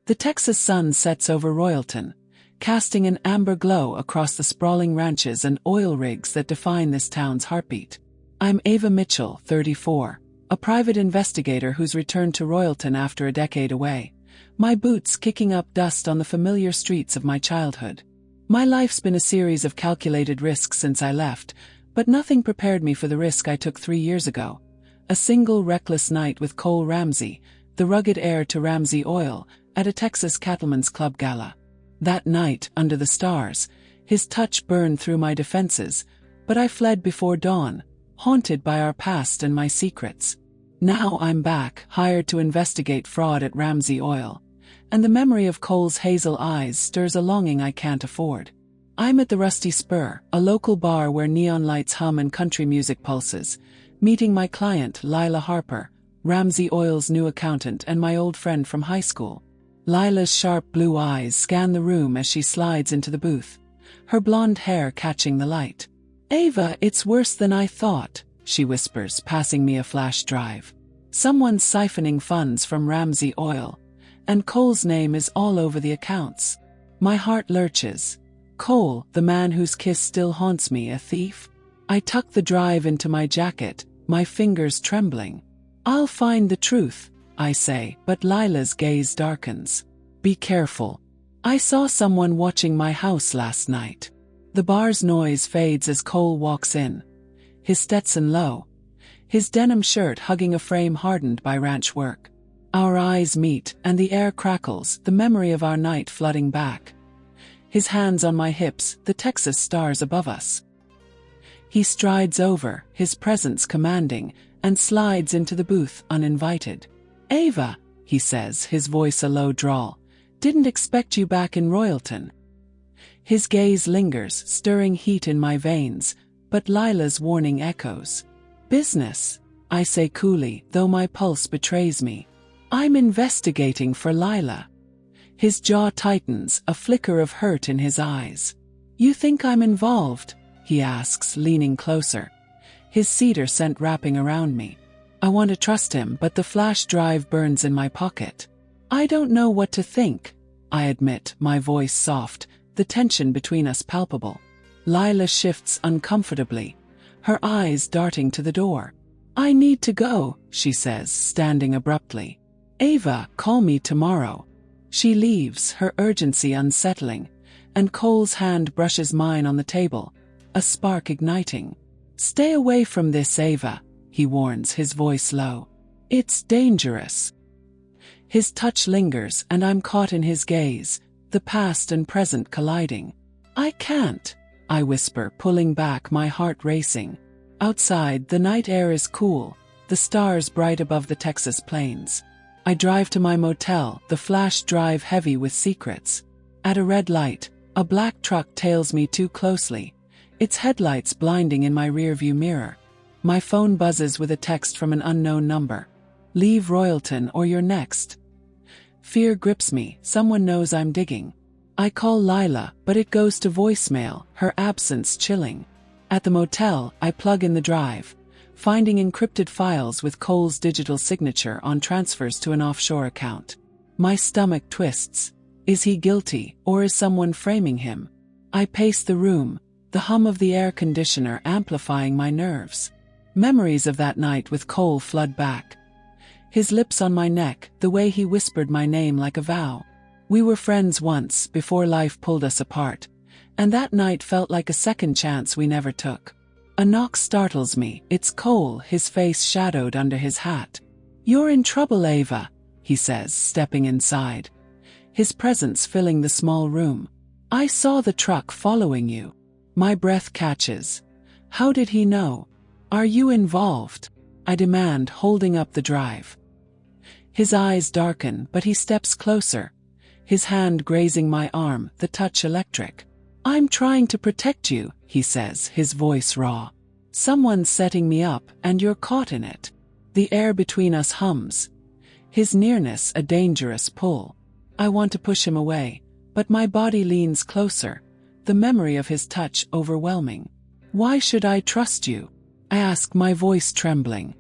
The Texas sun sets over Royalton, casting an amber glow across the sprawling ranches and oil rigs that define this town's heartbeat. I'm Ava Mitchell, 34, a private investigator who's returned to Royalton after a decade away, my boots kicking up dust on the familiar streets of my childhood. My life's been a series of calculated risks since I left, but nothing prepared me for the risk I took 3 years ago. A single reckless night with Cole Ramsey, the rugged heir to Ramsey Oil, at a Texas Cattlemen's Club gala. That night, under the stars, his touch burned through my defenses, but I fled before dawn, haunted by our past and my secrets. Now I'm back, hired to investigate fraud at Ramsey Oil, and the memory of Cole's hazel eyes stirs a longing I can't afford. I'm at the Rusty Spur, a local bar where neon lights hum and country music pulses, meeting my client, Lila Harper, Ramsey Oil's new accountant and my old friend from high school. Lila's sharp blue eyes scan the room as she slides into the booth, her blonde hair catching the light. "Ava, it's worse than I thought," she whispers, passing me a flash drive. "Someone's siphoning funds from Ramsey Oil, and Cole's name is all over the accounts." My heart lurches. Cole, the man whose kiss still haunts me, a thief? I tuck the drive into my jacket, my fingers trembling. "I'll find the truth," I say, but Lila's gaze darkens. "Be careful. I saw someone watching my house last night." The bar's noise fades as Cole walks in, his Stetson low, his denim shirt hugging a frame hardened by ranch work. Our eyes meet, and the air crackles, the memory of our night flooding back. His hands on my hips, the Texas stars above us. He strides over, his presence commanding, and slides into the booth uninvited. "Ava," he says, his voice a low drawl, "didn't expect you back in Royalton." His gaze lingers, stirring heat in my veins, but Lila's warning echoes. "Business," I say coolly, though my pulse betrays me. "I'm investigating for Lila." His jaw tightens, a flicker of hurt in his eyes. "You think I'm involved?" he asks, leaning closer, his cedar scent wrapping around me. I want to trust him, but the flash drive burns in my pocket. "I don't know what to think," I admit, my voice soft, the tension between us palpable. Lila shifts uncomfortably, her eyes darting to the door. "I need to go," she says, standing abruptly. "Ava, call me tomorrow." She leaves, her urgency unsettling, and Cole's hand brushes mine on the table, a spark igniting. "Stay away from this, Ava," he warns, his voice low. "It's dangerous." His touch lingers, and I'm caught in his gaze, the past and present colliding. "I can't," I whisper, pulling back, my heart racing. Outside, the night air is cool, the stars bright above the Texas plains. I drive to my motel, the flash drive heavy with secrets. At a red light, a black truck tails me too closely, its headlights blinding in my rearview mirror. My phone buzzes with a text from an unknown number. "Leave Royalton or you're next." Fear grips me, someone knows I'm digging. I call Lila, but it goes to voicemail, her absence chilling. At the motel, I plug in the drive, finding encrypted files with Cole's digital signature on transfers to an offshore account. My stomach twists. Is he guilty, or is someone framing him? I pace the room, the hum of the air conditioner amplifying my nerves. Memories of that night with Cole flood back. His lips on my neck, the way he whispered my name like a vow. We were friends once, before life pulled us apart, and that night felt like a second chance we never took. A knock startles me. It's Cole, his face shadowed under his hat. "You're in trouble, Ava," he says, stepping inside, his presence filling the small room. "I saw the truck following you." My breath catches. How did he know? "Are you involved?" I demand, holding up the drive. His eyes darken, but he steps closer, his hand grazing my arm, the touch electric. "I'm trying to protect you," he says, his voice raw. "Someone's setting me up, and you're caught in it." The air between us hums, his nearness a dangerous pull. I want to push him away, but my body leans closer, the memory of his touch overwhelming. "Why should I trust you?" I ask, my voice trembling.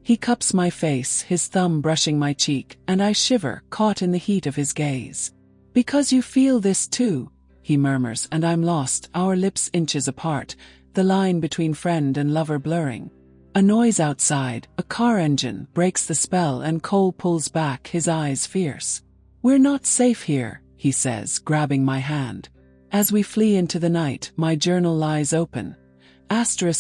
He cups my face, his thumb brushing my cheek, and I shiver, caught in the heat of his gaze. "Because you feel this too," he murmurs, and I'm lost, our lips inches apart, the line between friend and lover blurring. A noise outside, a car engine, breaks the spell and Cole pulls back, his eyes fierce. "We're not safe here," he says, grabbing my hand. As we flee into the night, my journal lies open.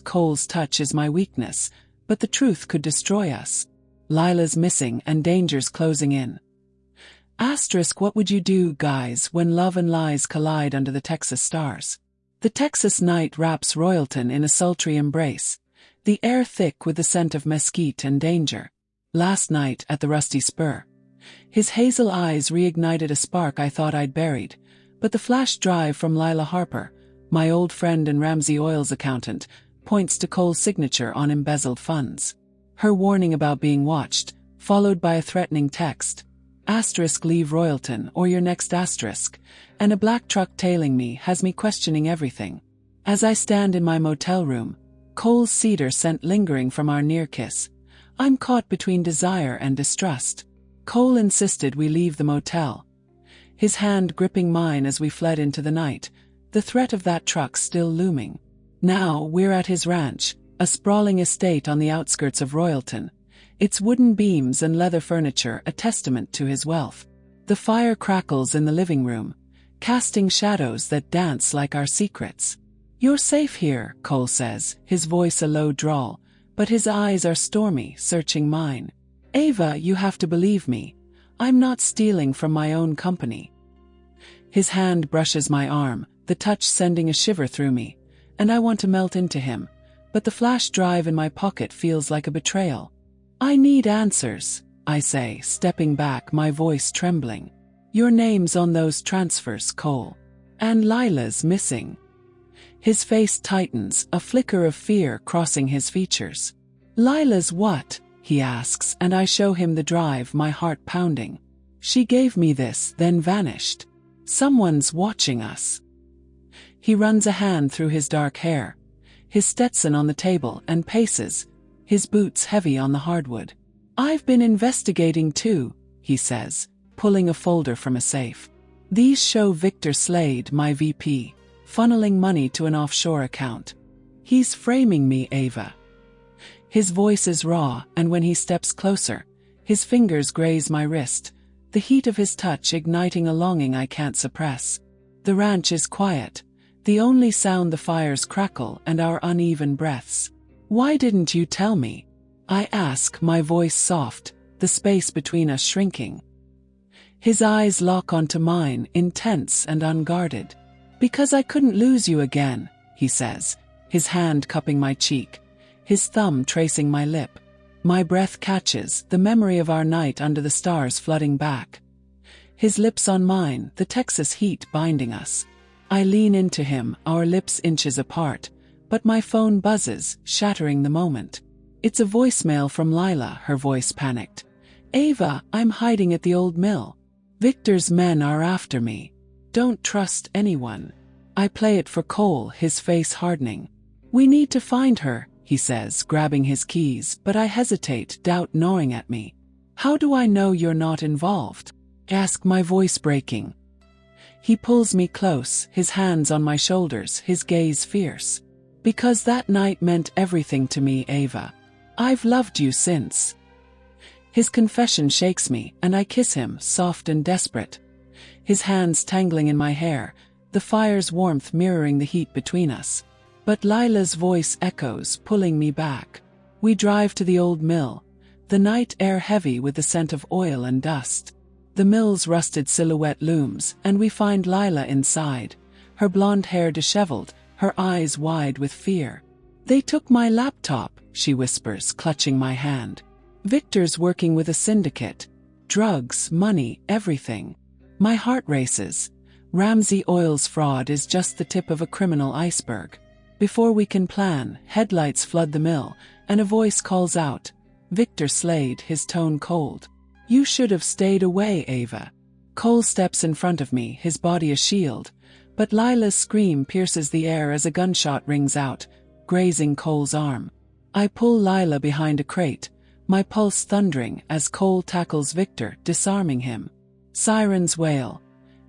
Cole's touch is my weakness, but the truth could destroy us. Lila's missing and danger's closing in. What would you do, guys, when love and lies collide under the Texas stars? The Texas night wraps Royalton in a sultry embrace, the air thick with the scent of mesquite and danger. Last night at the Rusty Spur, his hazel eyes reignited a spark I thought I'd buried, but the flash drive from Lila Harper, my old friend and Ramsey Oil's accountant, points to Cole's signature on embezzled funds. Her warning about being watched, followed by a threatening text. Leave Royalton or your next asterisk, and a black truck tailing me has me questioning everything. As I stand in my motel room, Cole's cedar scent lingering from our near kiss, I'm caught between desire and distrust. Cole insisted we leave the motel, his hand gripping mine as we fled into the night, the threat of that truck still looming. Now we're at his ranch, a sprawling estate on the outskirts of Royalton, its wooden beams and leather furniture a testament to his wealth. The fire crackles in the living room, casting shadows that dance like our secrets. "You're safe here," Cole says, his voice a low drawl, but his eyes are stormy, searching mine. "Ava, you have to believe me. I'm not stealing from my own company." His hand brushes my arm, the touch sending a shiver through me, and I want to melt into him, but the flash drive in my pocket feels like a betrayal. "I need answers," I say, stepping back, my voice trembling. "Your name's on those transfers, Cole. And Lila's missing." His face tightens, a flicker of fear crossing his features. "Lila's what?" he asks, and I show him the drive, my heart pounding. "She gave me this, then vanished. Someone's watching us." He runs a hand through his dark hair, his Stetson on the table, and paces, his boots heavy on the hardwood. "I've been investigating too," he says, pulling a folder from a safe. "These show Victor Slade, my VP, funneling money to an offshore account. He's framing me, Ava." His voice is raw, and when he steps closer, his fingers graze my wrist, the heat of his touch igniting a longing I can't suppress. The ranch is quiet, the only sound the fire's crackle and our uneven breaths. "Why didn't you tell me?" I ask, my voice soft, the space between us shrinking. His eyes lock onto mine, intense and unguarded. "Because I couldn't lose you again," he says, his hand cupping my cheek, his thumb tracing my lip. My breath catches, the memory of our night under the stars flooding back. His lips on mine, the Texas heat binding us. I lean into him, our lips inches apart, but my phone buzzes, shattering the moment. It's a voicemail from Lila, her voice panicked. "Ava, I'm hiding at the old mill. Victor's men are after me. Don't trust anyone." I play it for Cole, his face hardening. "We need to find her," he says, grabbing his keys, but I hesitate, doubt gnawing at me. "How do I know you're not involved?" Ask, my voice breaking. He pulls me close, his hands on my shoulders, his gaze fierce. "Because that night meant everything to me, Ava. I've loved you since." His confession shakes me, and I kiss him, soft and desperate. His hands tangling in my hair, the fire's warmth mirroring the heat between us. But Lila's voice echoes, pulling me back. We drive to the old mill, the night air heavy with the scent of oil and dust. The mill's rusted silhouette looms, and we find Lila inside, her blonde hair disheveled, her eyes wide with fear. "They took my laptop," she whispers, clutching my hand. "Victor's working with a syndicate. Drugs, money, everything." My heart races. Ramsey Oil's fraud is just the tip of a criminal iceberg. Before we can plan, headlights flood the mill, and a voice calls out. Victor Slade, his tone cold. "You should have stayed away, Ava." Cole steps in front of me, his body a shield, but Lila's scream pierces the air as a gunshot rings out, grazing Cole's arm. I pull Lila behind a crate, my pulse thundering as Cole tackles Victor, disarming him. Sirens wail.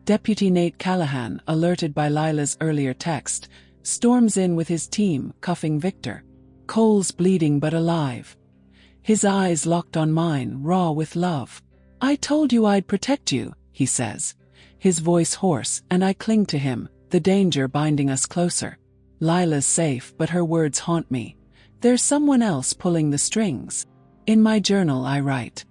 Deputy Nate Callahan, alerted by Lila's earlier text, storms in with his team, cuffing Victor. Cole's bleeding but alive. His eyes locked on mine, raw with love. "I told you I'd protect you," he says. His voice hoarse, and I cling to him, the danger binding us closer. Lila's safe, but her words haunt me. There's someone else pulling the strings. In my journal I write,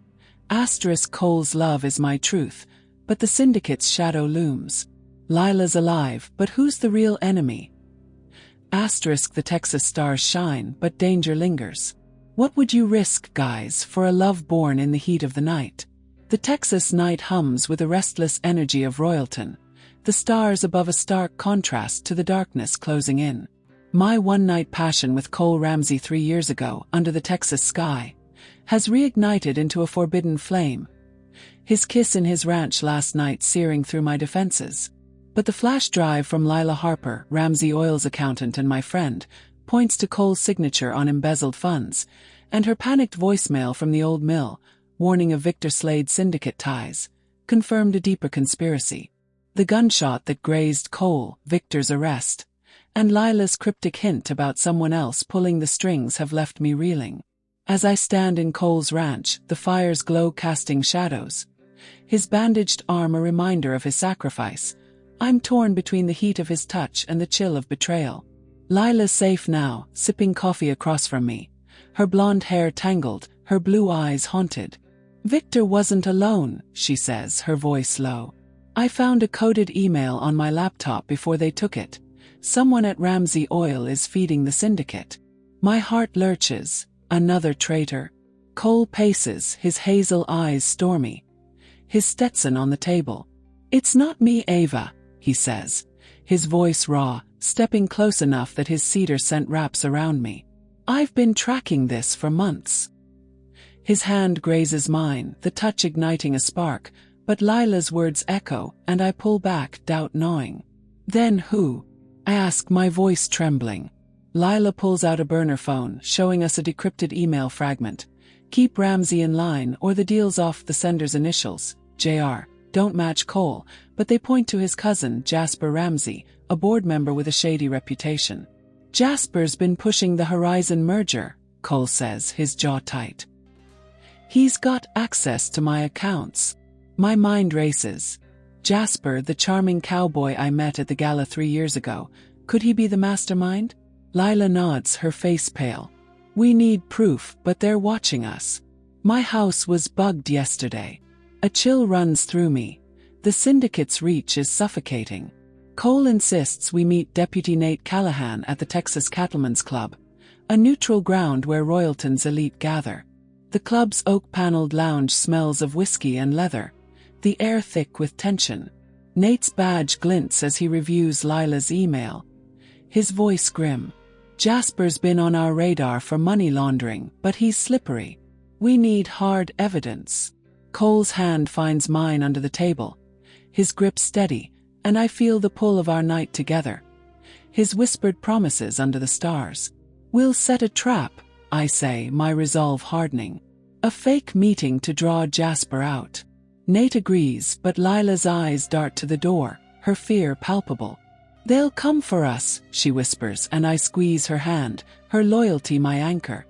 Cole's love is my truth, but the syndicate's shadow looms. Lila's alive, but who's the real enemy? The Texas stars shine, but danger lingers. What would you risk, guys, for a love born in the heat of the night? The Texas night hums with the restless energy of Royalton, the stars above a stark contrast to the darkness closing in. My one-night passion with Cole Ramsey 3 years ago, under the Texas sky, has reignited into a forbidden flame. His kiss in his ranch last night searing through my defenses. But the flash drive from Lila Harper, Ramsey Oil's accountant and my friend, points to Cole's signature on embezzled funds, and her panicked voicemail from the old mill, warning of Victor Slade's syndicate ties, confirmed a deeper conspiracy. The gunshot that grazed Cole, Victor's arrest, and Lila's cryptic hint about someone else pulling the strings have left me reeling. As I stand in Cole's ranch, the fire's glow casting shadows, his bandaged arm a reminder of his sacrifice, I'm torn between the heat of his touch and the chill of betrayal. Lila's safe now, sipping coffee across from me, her blonde hair tangled, her blue eyes haunted. "Victor wasn't alone," she says, her voice low. "I found a coded email on my laptop before they took it. Someone at Ramsey Oil is feeding the syndicate." My heart lurches. Another traitor. Cole paces, his hazel eyes stormy, his Stetson on the table. "It's not me, Ava," he says, his voice raw, stepping close enough that his cedar scent wraps around me. "I've been tracking this for months." His hand grazes mine, the touch igniting a spark, but Lila's words echo, and I pull back, doubt gnawing. "Then who?" I ask, my voice trembling. Lila pulls out a burner phone, showing us a decrypted email fragment. "Keep Ramsey in line or the deal's off." The sender's initials, JR, don't match Cole, but they point to his cousin, Jasper Ramsey, a board member with a shady reputation. "Jasper's been pushing the Horizon merger," Cole says, his jaw tight. "He's got access to my accounts." My mind races. Jasper, the charming cowboy I met at the gala 3 years ago, could he be the mastermind? Lila nods, her face pale. "We need proof, but they're watching us. My house was bugged yesterday." A chill runs through me. The syndicate's reach is suffocating. Cole insists we meet Deputy Nate Callahan at the Texas Cattlemen's Club, a neutral ground where Royalton's elite gather. The club's oak-paneled lounge smells of whiskey and leather, the air thick with tension. Nate's badge glints as he reviews Lila's email, his voice grim. "Jasper's been on our radar for money laundering, but he's slippery. We need hard evidence." Cole's hand finds mine under the table, his grip steady, and I feel the pull of our night together. His whispered promises under the stars. "We'll set a trap," I say, my resolve hardening. "A fake meeting to draw Jasper out." Nate agrees, but Lila's eyes dart to the door, her fear palpable. "They'll come for us," she whispers, and I squeeze her hand, her loyalty my anchor.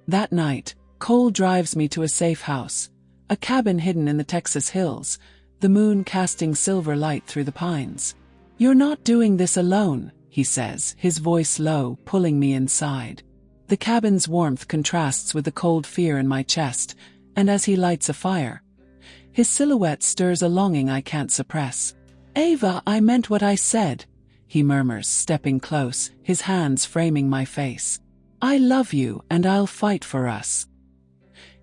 That night, Cole drives me to a safe house, a cabin hidden in the Texas hills, the moon casting silver light through the pines. "You're not doing this alone," he says, his voice low, pulling me inside. The cabin's warmth contrasts with the cold fear in my chest, and as he lights a fire, his silhouette stirs a longing I can't suppress. "Ava, I meant what I said," he murmurs, stepping close, his hands framing my face. "I love you, and I'll fight for us."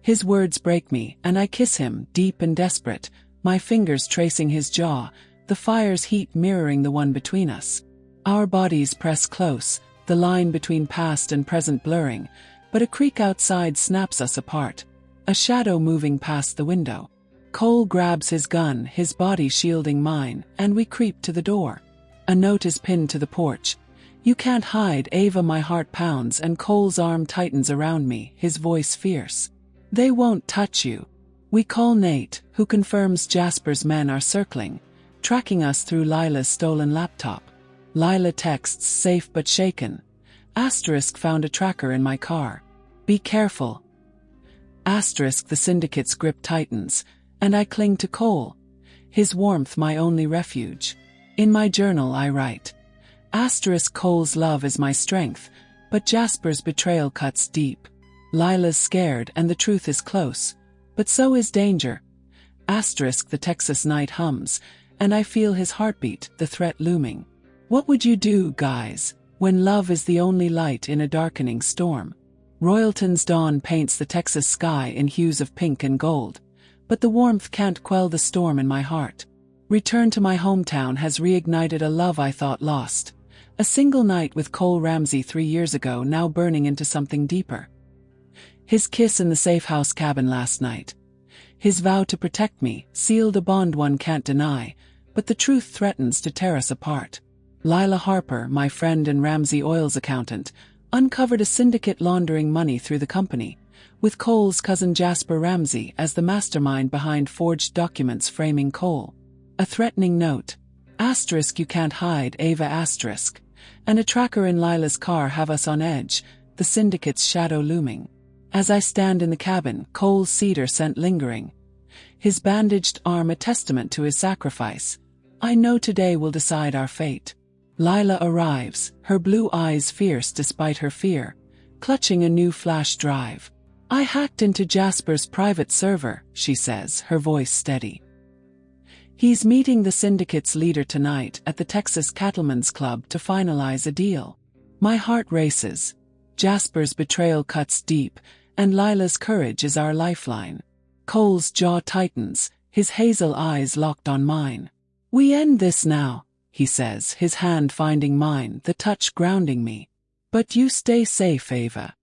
His words break me, and I kiss him, deep and desperate, my fingers tracing his jaw, the fire's heat mirroring the one between us. Our bodies press close, the line between past and present blurring, but a creak outside snaps us apart, a shadow moving past the window. Cole grabs his gun, his body shielding mine, and we creep to the door. A note is pinned to the porch. "You can't hide, Ava." My heart pounds and Cole's arm tightens around me, his voice fierce. They won't touch you. We call Nate, who confirms Jasper's men are circling, tracking us through Lila's stolen laptop. Lila texts, safe but shaken. Asterisk, found a tracker in my car. Be careful. Asterisk, the syndicate's grip tightens, and I cling to Cole. His warmth my only refuge. In my journal I write. Asterisk, Cole's love is my strength, but Jasper's betrayal cuts deep. Lila's scared and the truth is close, but so is danger. Asterisk, the Texas night hums, and I feel his heartbeat, the threat looming. What would you do, guys, when love is the only light in a darkening storm? Royalton's dawn paints the Texas sky in hues of pink and gold, but the warmth can't quell the storm in my heart. Return to my hometown has reignited a love I thought lost. A single night with Cole Ramsey 3 years ago now burning into something deeper. His kiss in the safe house cabin last night. His vow to protect me, sealed a bond one can't deny, but the truth threatens to tear us apart. Lila Harper, my friend and Ramsey Oil's accountant, uncovered a syndicate laundering money through the company, with Cole's cousin Jasper Ramsey as the mastermind behind forged documents framing Cole. A threatening note. Asterisk, you can't hide, Ava asterisk. And a tracker in Lila's car have us on edge, the syndicate's shadow looming. As I stand in the cabin, Cole's cedar scent lingering. His bandaged arm a testament to his sacrifice. I know today will decide our fate. Lila arrives, her blue eyes fierce despite her fear, clutching a new flash drive. I hacked into Jasper's private server, she says, her voice steady. He's meeting the syndicate's leader tonight at the Texas Cattlemen's Club to finalize a deal. My heart races. Jasper's betrayal cuts deep, and Lila's courage is our lifeline. Cole's jaw tightens, his hazel eyes locked on mine. We end this now, he says, his hand finding mine, the touch grounding me. But you stay safe, Ava.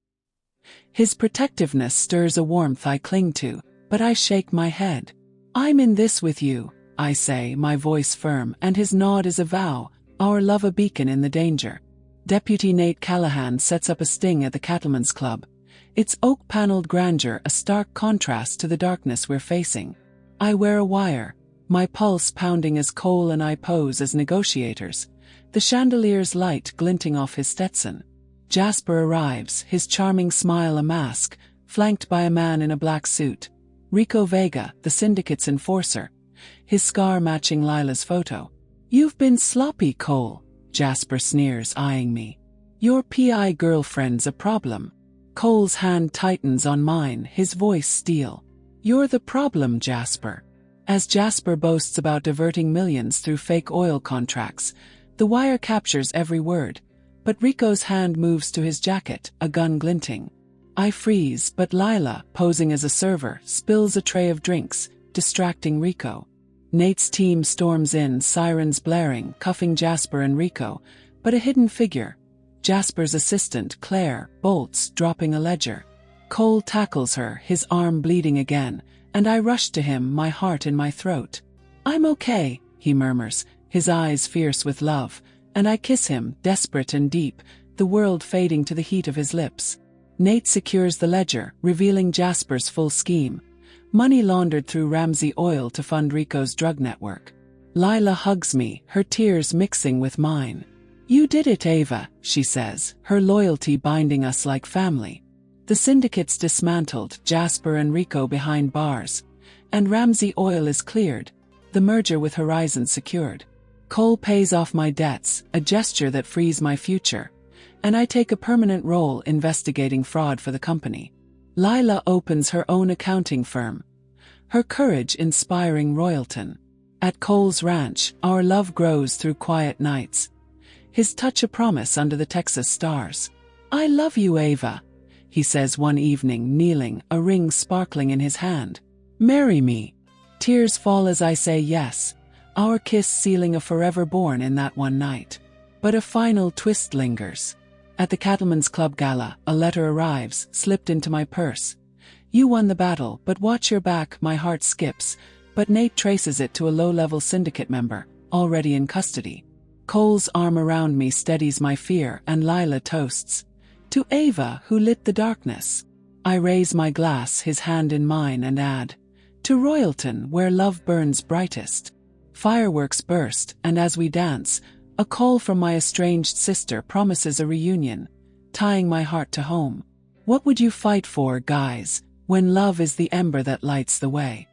His protectiveness stirs a warmth I cling to, but I shake my head. I'm in this with you, I say, my voice firm, and his nod is a vow, our love a beacon in the danger. Deputy Nate Callahan sets up a sting at the Cattlemen's Club. Its oak-paneled grandeur a stark contrast to the darkness we're facing. I wear a wire, my pulse pounding as Cole and I pose as negotiators, the chandelier's light glinting off his Stetson. Jasper arrives, his charming smile a mask, flanked by a man in a black suit. Rico Vega, the syndicate's enforcer, his scar matching Lila's photo. You've been sloppy, Cole, Jasper sneers, eyeing me. Your PI girlfriend's a problem. Cole's hand tightens on mine, his voice steel. You're the problem, Jasper. As Jasper boasts about diverting millions through fake oil contracts, the wire captures every word, but Rico's hand moves to his jacket, a gun glinting. I freeze, but Lila, posing as a server, spills a tray of drinks, distracting Rico. Nate's team storms in, sirens blaring, cuffing Jasper and Rico, but a hidden figure, Jasper's assistant, Claire, bolts, dropping a ledger. Cole tackles her, his arm bleeding again, and I rush to him, my heart in my throat. I'm okay, he murmurs, his eyes fierce with love, and I kiss him, desperate and deep, the world fading to the heat of his lips. Nate secures the ledger, revealing Jasper's full scheme. Money laundered through Ramsey Oil to fund Rico's drug network. Lila hugs me, her tears mixing with mine. You did it, Ava, she says, her loyalty binding us like family. The syndicate's dismantled, Jasper and Rico behind bars. And Ramsey Oil is cleared, the merger with Horizon secured. Cole pays off my debts, a gesture that frees my future. And I take a permanent role investigating fraud for the company. Lila opens her own accounting firm. Her courage inspiring Royalton. At Cole's ranch, our love grows through quiet nights. His touch a promise under the Texas stars. I love you, Ava, he says one evening, kneeling, a ring sparkling in his hand. Marry me. Tears fall as I say yes, our kiss sealing a forever born in that one night. But a final twist lingers. At the Cattlemen's Club gala, a letter arrives, slipped into my purse. You won the battle, but watch your back, my heart skips, but Nate traces it to a low-level syndicate member, already in custody. Cole's arm around me steadies my fear, and Lila toasts. To Ava, who lit the darkness. I raise my glass, his hand in mine, and add, to Royalton, where love burns brightest. Fireworks burst, and as we dance, a call from my estranged sister promises a reunion, tying my heart to home. What would you fight for, guys, when love is the ember that lights the way?